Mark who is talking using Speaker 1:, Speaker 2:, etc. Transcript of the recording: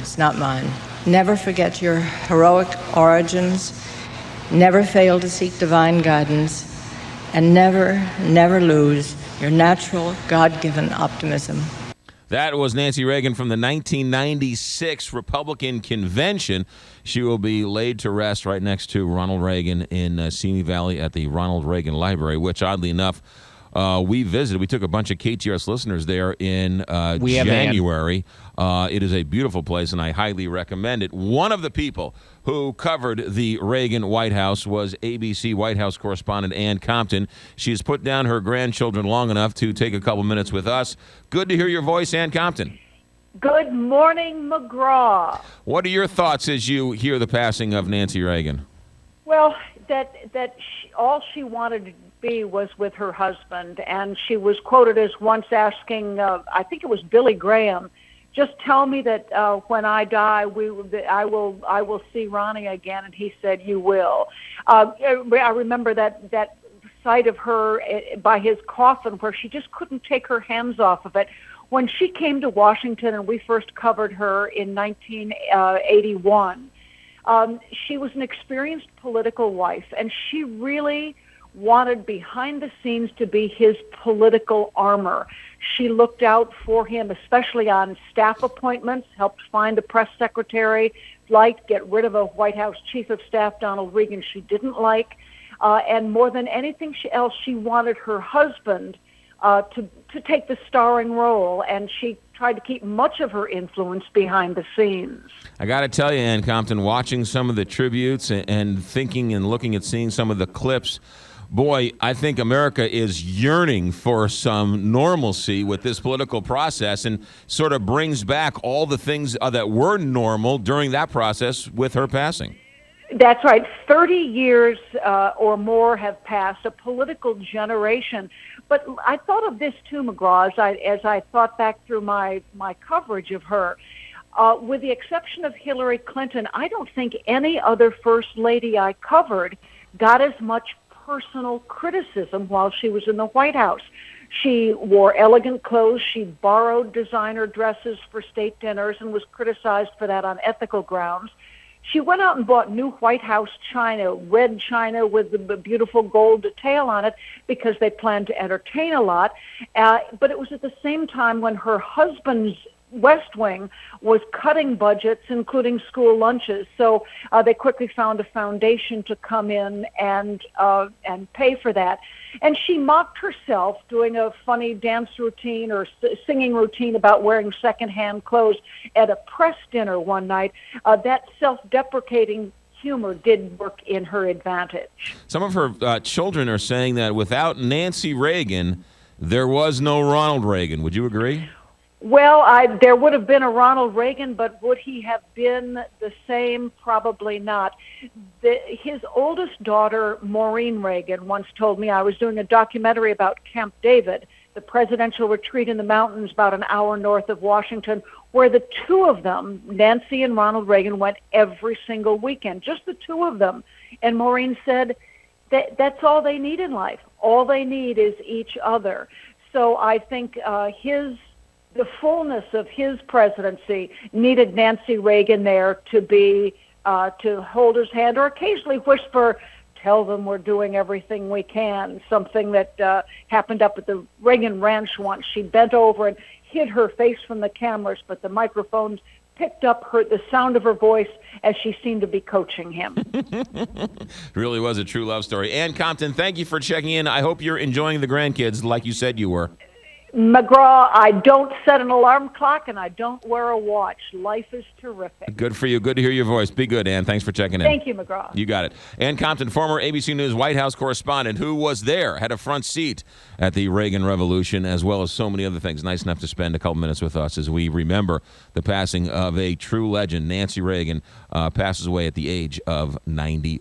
Speaker 1: words, not mine. Never forget your heroic origins. Never fail to seek divine guidance. And never lose your natural, God-given optimism.
Speaker 2: That was Nancy Reagan from the 1996 Republican Convention. She will be laid to rest right next to Ronald Reagan in Simi Valley at the Ronald Reagan Library, which, oddly enough, we visited. We took a bunch of KTRS listeners there in January. It is a beautiful place, and I highly recommend it. One of the people who covered the Reagan White House was ABC White House correspondent Ann Compton. She has put down her grandchildren long enough to take a couple minutes with us. Good to hear your voice, Ann Compton.
Speaker 3: Good morning, McGraw.
Speaker 2: What are your thoughts as you hear the passing of Nancy Reagan?
Speaker 3: Well, all she wanted to be was with her husband, and she was quoted as once asking, I think it was Billy Graham, just tell me that when I die, I will see Ronnie again, and he said, you will. I remember that sight of her by his coffin where she just couldn't take her hands off of it. When she came to Washington and we first covered her in 1981, she was an experienced political wife, and she really wanted behind the scenes to be his political armor. She looked out for him, especially on staff appointments, helped find a press secretary, get rid of a White House chief of staff, Donald Reagan, she didn't like. And more than anything else, she wanted her husband to take the starring role, and she tried to keep much of her influence behind the scenes.
Speaker 2: I got to tell you, Ann Compton, watching some of the tributes and thinking and looking at seeing some of the clips, boy, I think America is yearning for some normalcy with this political process, and sort of brings back all the things that were normal during that process with her passing.
Speaker 3: That's right. 30 years or more have passed, a political generation. But I thought of this too, McGraw, as I thought back through my coverage of her. With the exception of Hillary Clinton, I don't think any other first lady I covered got as much personal criticism while she was in the White House. She wore elegant clothes. She borrowed designer dresses for state dinners and was criticized for that on ethical grounds. She went out and bought new White House china, red china with the beautiful gold detail on it, because they planned to entertain a lot. But it was at the same time when her husband's West Wing was cutting budgets, including school lunches. So they quickly found a foundation to come in and pay for that. And she mocked herself doing a funny dance routine or singing routine about wearing secondhand clothes at a press dinner one night. That self-deprecating humor did work in her advantage.
Speaker 2: Some of her children are saying that without Nancy Reagan, there was no Ronald Reagan. Would you agree?
Speaker 3: Well, there would have been a Ronald Reagan, but would he have been the same? Probably not. His oldest daughter, Maureen Reagan, once told me, I was doing a documentary about Camp David, the presidential retreat in the mountains about an hour north of Washington, where the two of them, Nancy and Ronald Reagan, went every single weekend, just the two of them. And Maureen said that's all they need in life. All they need is each other. So I think the fullness of his presidency needed Nancy Reagan there to be to hold his hand or occasionally whisper, tell them we're doing everything we can, something that happened up at the Reagan Ranch once. She bent over and hid her face from the cameras, but the microphones picked up the sound of her voice as she seemed to be coaching him.
Speaker 2: Really was a true love story. Ann Compton, thank you for checking in. I hope you're enjoying the grandkids like you said you were.
Speaker 3: McGraw, I don't set an alarm clock and I don't wear a watch. Life is terrific.
Speaker 2: Good for you. Good to hear your voice. Be good, Ann. Thanks for checking in.
Speaker 3: Thank you, McGraw.
Speaker 2: You got it. Ann Compton, former ABC News White House correspondent who was there, had a front seat at the Reagan Revolution, as well as so many other things. Nice enough to spend a couple minutes with us as we remember the passing of a true legend. Nancy Reagan passes away at the age of 91.